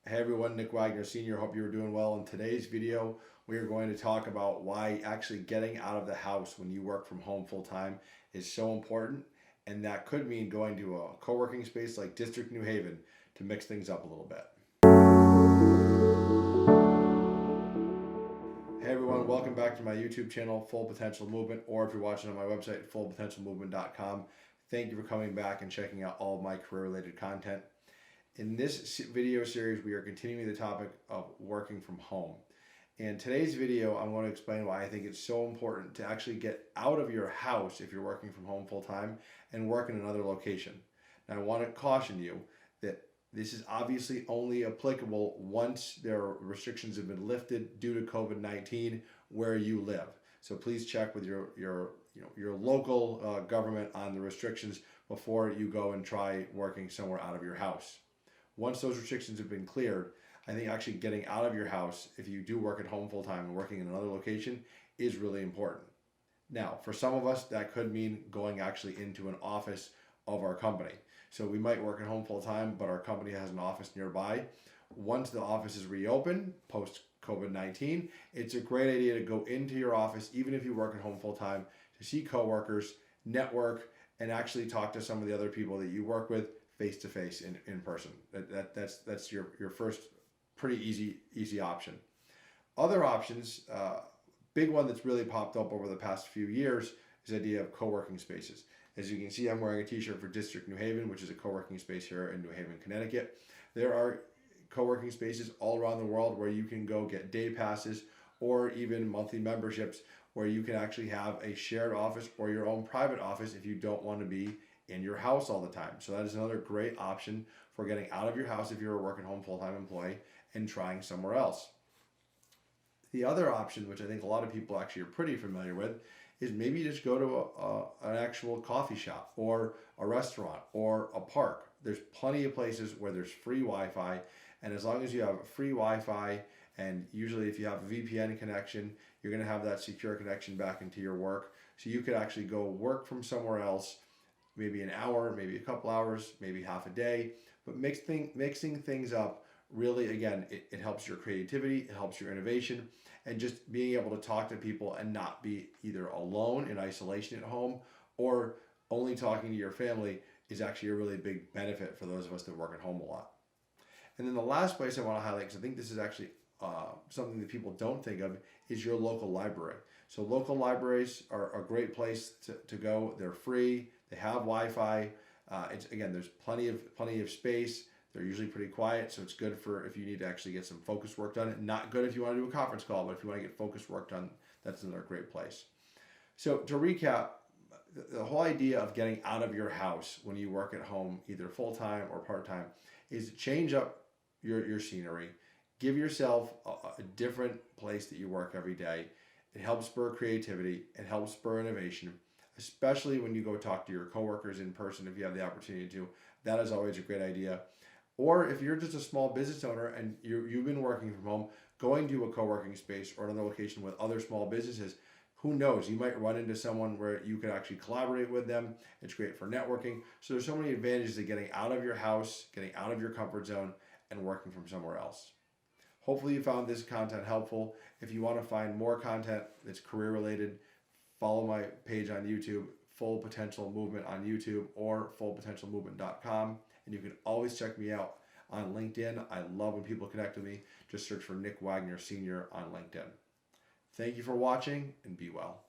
Hey everyone, Nick Wagner Sr. Hope you're doing well. In today's video, we are going to talk about why actually getting out of the house when you work from home full time is so important. And that could mean going to a co-working space like District New Haven to mix things up a little bit. Hey everyone, welcome back to my YouTube channel, Full Potential Movement, or if you're watching on my website, fullpotentialmovement.com. Thank you for coming back and checking out all of my career-related content. In this video series, we are continuing the topic of working from home. In today's video, I'm going to explain why I think it's so important to actually get out of your house if you're working from home full time and work in another location. Now, I want to caution you that this is obviously only applicable once their restrictions have been lifted due to COVID-19 where you live. So please check with your local government on the restrictions before you go and try working somewhere out of your house. Once those restrictions have been cleared, I think actually getting out of your house, if you do work at home full time and working in another location, is really important. Now, for some of us, that could mean going actually into an office of our company. So we might work at home full time, but our company has an office nearby. Once the office is reopened, post COVID-19, it's a great idea to go into your office, even if you work at home full time, to see coworkers, network, and actually talk to some of the other people that you work with face-to-face in person. That's your first pretty easy option. Other options, big one that's really popped up over the past few years is the idea of co-working spaces. As you can see, I'm wearing a t-shirt for District New Haven, which is a co-working space here in New Haven, Connecticut. There are co-working spaces all around the world where you can go get day passes or even monthly memberships where you can actually have a shared office or your own private office if you don't want to be in your house all the time. So that is another great option for getting out of your house if you're a work at home full-time employee and trying somewhere else. The other option, which I think a lot of people actually are pretty familiar with, is maybe just go to an actual coffee shop or a restaurant or a park. There's plenty of places where there's free Wi-Fi, and as long as you have free Wi-Fi, and usually if you have a VPN connection, you're going to have that secure connection back into your work. So you could actually go work from somewhere else, maybe an hour, maybe a couple hours, maybe half a day, but mixing things up really, again, it helps your creativity, it helps your innovation, and just being able to talk to people and not be either alone in isolation at home or only talking to your family is actually a really big benefit for those of us that work at home a lot. And then the last place I want to highlight, because I think this is actually something that people don't think of, is your local library. So local libraries are a great place to go. They're free. They have Wi-Fi. Again, there's plenty of space. They're usually pretty quiet, so it's good for if you need to actually get some focus work done. Not good if you want to do a conference call, but if you want to get focus work done, that's another great place. So to recap, the whole idea of getting out of your house when you work at home, either full-time or part-time, is to change up your scenery. Give yourself a different place that you work every day. It helps spur creativity. It helps spur innovation, especially when you go talk to your coworkers in person if you have the opportunity to. That is always a great idea. Or if you're just a small business owner and you've been working from home, going to a co-working space or another location with other small businesses, who knows? You might run into someone where you can actually collaborate with them. It's great for networking. So there's so many advantages to getting out of your house, getting out of your comfort zone, and working from somewhere else. Hopefully you found this content helpful. If you want to find more content that's career related, follow my page on YouTube, Full Potential Movement on YouTube or fullpotentialmovement.com. And you can always check me out on LinkedIn. I love when people connect with me. Just search for Nick Wagner Sr. on LinkedIn. Thank you for watching and be well.